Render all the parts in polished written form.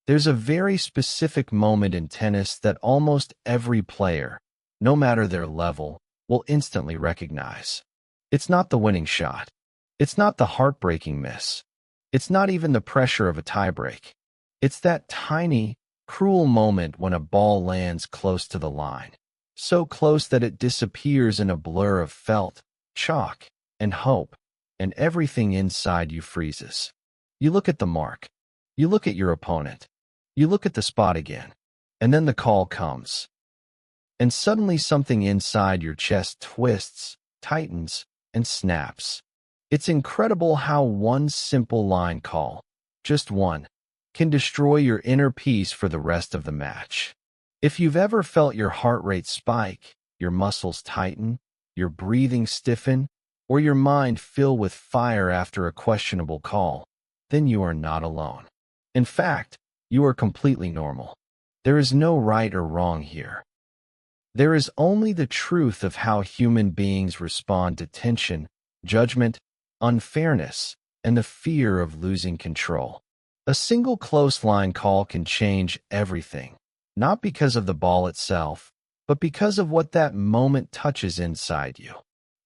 There's a very specific moment in tennis that almost every player, no matter their level, will instantly recognize. It's not the winning shot. It's not the heartbreaking miss. It's not even the pressure of a tiebreak. It's that tiny, cruel moment when a ball lands close to the line, so close that it disappears in a blur of felt, chalk, and hope, and everything inside you freezes. You look at the mark. You look at your opponent. You look at the spot again. And then the call comes. And suddenly something inside your chest twists, tightens, and snaps. It's incredible how one simple line call, just one, can destroy your inner peace for the rest of the match. If you've ever felt your heart rate spike, your muscles tighten, your breathing stiffen, or your mind fill with fire after a questionable call, then you are not alone. In fact, you are completely normal. There is no right or wrong here. There is only the truth of how human beings respond to tension, judgment, unfairness, and the fear of losing control. A single close line call can change everything, not because of the ball itself, but because of what that moment touches inside you.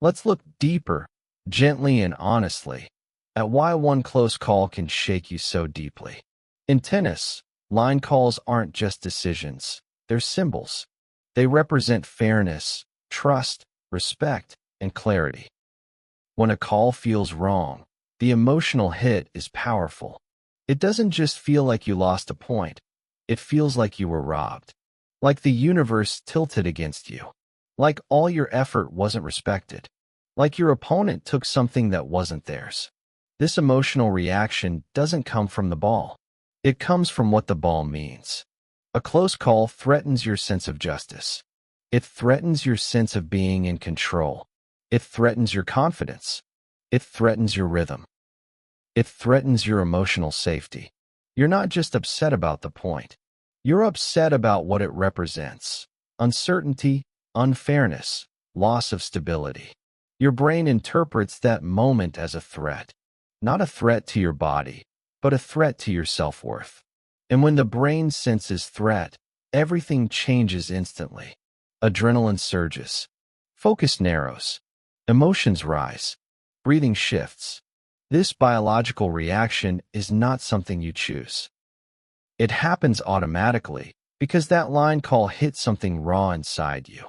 Let's look deeper, gently and honestly, at why one close call can shake you so deeply. In tennis, line calls aren't just decisions, they're symbols. They represent fairness, trust, respect, and clarity. When a call feels wrong, the emotional hit is powerful. It doesn't just feel like you lost a point. It feels like you were robbed. Like the universe tilted against you. Like all your effort wasn't respected. Like your opponent took something that wasn't theirs. This emotional reaction doesn't come from the ball. It comes from what the ball means. A close call threatens your sense of justice. It threatens your sense of being in control. It threatens your confidence. It threatens your rhythm. It threatens your emotional safety. You're not just upset about the point. You're upset about what it represents. Uncertainty, unfairness, loss of stability. Your brain interprets that moment as a threat. Not a threat to your body, but a threat to your self-worth. And when the brain senses threat, everything changes instantly. Adrenaline surges. Focus narrows. Emotions rise. Breathing shifts. This biological reaction is not something you choose. It happens automatically because that line call hit something raw inside you.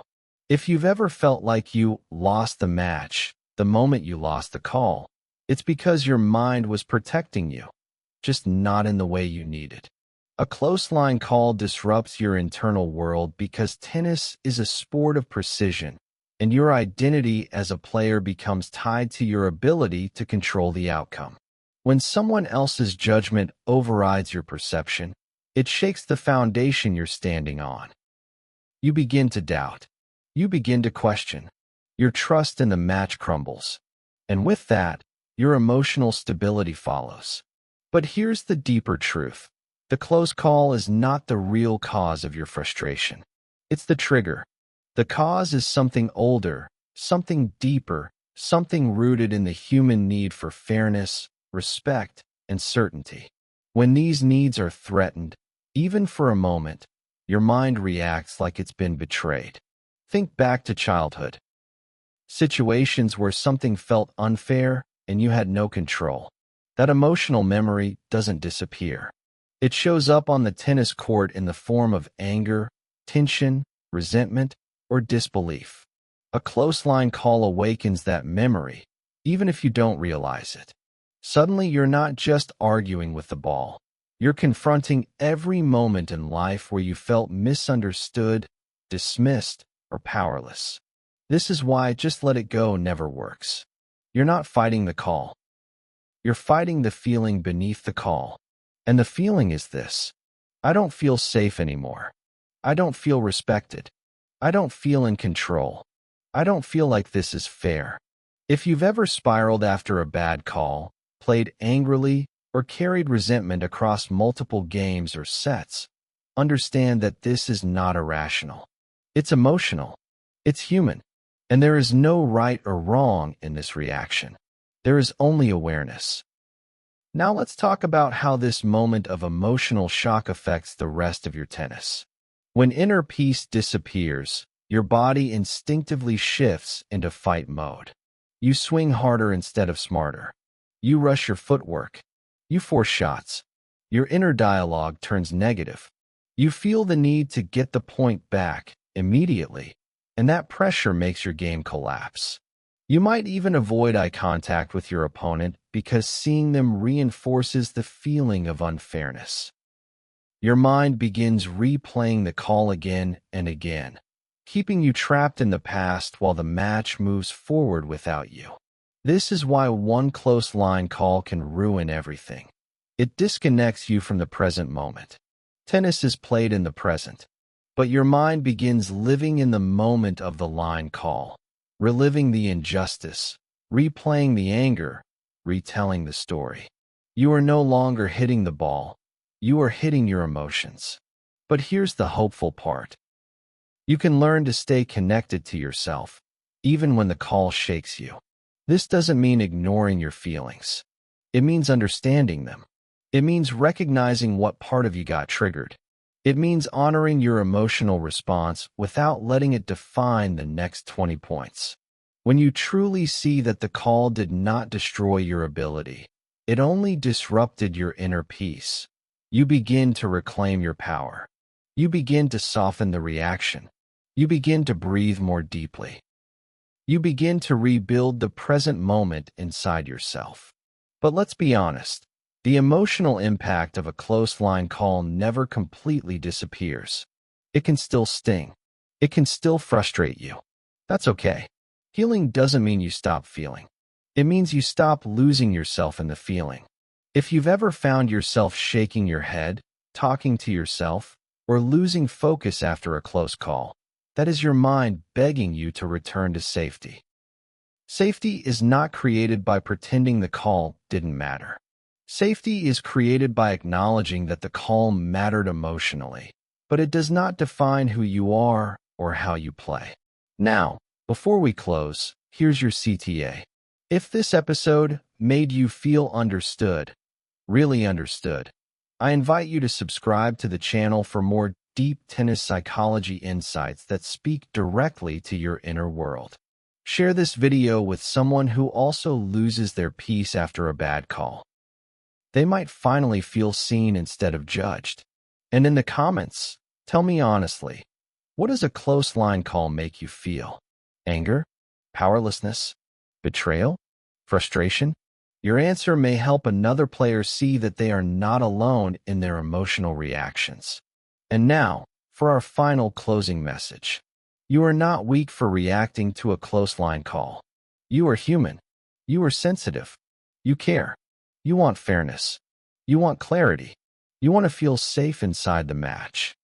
If you've ever felt like you lost the match the moment you lost the call, it's because your mind was protecting you, just not in the way you needed. A close line call disrupts your internal world because tennis is a sport of precision, and your identity as a player becomes tied to your ability to control the outcome. When someone else's judgment overrides your perception, it shakes the foundation you're standing on. You begin to doubt. You begin to question. Your trust in the match crumbles. And with that, your emotional stability follows. But here's the deeper truth. The close call is not the real cause of your frustration. It's the trigger. The cause is something older, something deeper, something rooted in the human need for fairness, respect, and certainty. When these needs are threatened, even for a moment, your mind reacts like it's been betrayed. Think back to childhood. Situations where something felt unfair and you had no control. That emotional memory doesn't disappear. It shows up on the tennis court in the form of anger, tension, resentment, or disbelief. A close line call awakens that memory, even if you don't realize it. Suddenly, you're not just arguing with the ball. You're confronting every moment in life where you felt misunderstood, dismissed, or powerless. This is why just let it go never works. You're not fighting the call. You're fighting the feeling beneath the call. And the feeling is this: I don't feel safe anymore. I don't feel respected. I don't feel in control. I don't feel like this is fair. If you've ever spiraled after a bad call, played angrily, or carried resentment across multiple games or sets, understand that this is not irrational. It's emotional. It's human. And there is no right or wrong in this reaction. There is only awareness. Now let's talk about how this moment of emotional shock affects the rest of your tennis. When inner peace disappears, your body instinctively shifts into fight mode. You swing harder instead of smarter. You rush your footwork. You force shots. Your inner dialogue turns negative. You feel the need to get the point back immediately, and that pressure makes your game collapse. You might even avoid eye contact with your opponent because seeing them reinforces the feeling of unfairness. Your mind begins replaying the call again and again, keeping you trapped in the past while the match moves forward without you. This is why one close line call can ruin everything. It disconnects you from the present moment. Tennis is played in the present, but your mind begins living in the moment of the line call, reliving the injustice, replaying the anger, retelling the story. You are no longer hitting the ball. You are hitting your emotions. But here's the hopeful part. You can learn to stay connected to yourself, even when the call shakes you. This doesn't mean ignoring your feelings. It means understanding them. It means recognizing what part of you got triggered. It means honoring your emotional response without letting it define the next 20 points. When you truly see that the call did not destroy your ability, it only disrupted your inner peace, you begin to reclaim your power. You begin to soften the reaction. You begin to breathe more deeply. You begin to rebuild the present moment inside yourself. But let's be honest, the emotional impact of a close line call never completely disappears. It can still sting. It can still frustrate you. That's okay. Healing doesn't mean you stop feeling. It means you stop losing yourself in the feeling. If you've ever found yourself shaking your head, talking to yourself, or losing focus after a close call, that is your mind begging you to return to safety. Safety is not created by pretending the call didn't matter. Safety is created by acknowledging that the call mattered emotionally, but it does not define who you are or how you play. Now, before we close, here's your CTA. If this episode made you feel understood, really understood, I invite you to subscribe to the channel for more deep tennis psychology insights that speak directly to your inner world. Share this video with someone who also loses their peace after a bad call. They might finally feel seen instead of judged. And in the comments, tell me honestly, what does a close line call make you feel? Anger? Powerlessness? Betrayal? Frustration? Your answer may help another player see that they are not alone in their emotional reactions. And now, for our final closing message. You are not weak for reacting to a close line call. You are human. You are sensitive. You care. You want fairness. You want clarity. You want to feel safe inside the match.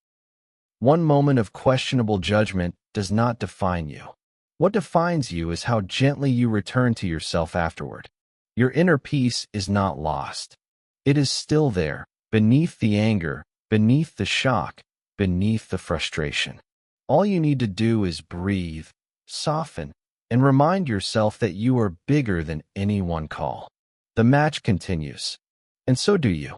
One moment of questionable judgment does not define you. What defines you is how gently you return to yourself afterward. Your inner peace is not lost. It is still there, beneath the anger, beneath the shock, beneath the frustration. All you need to do is breathe, soften, and remind yourself that you are bigger than any one call. The match continues, and so do you.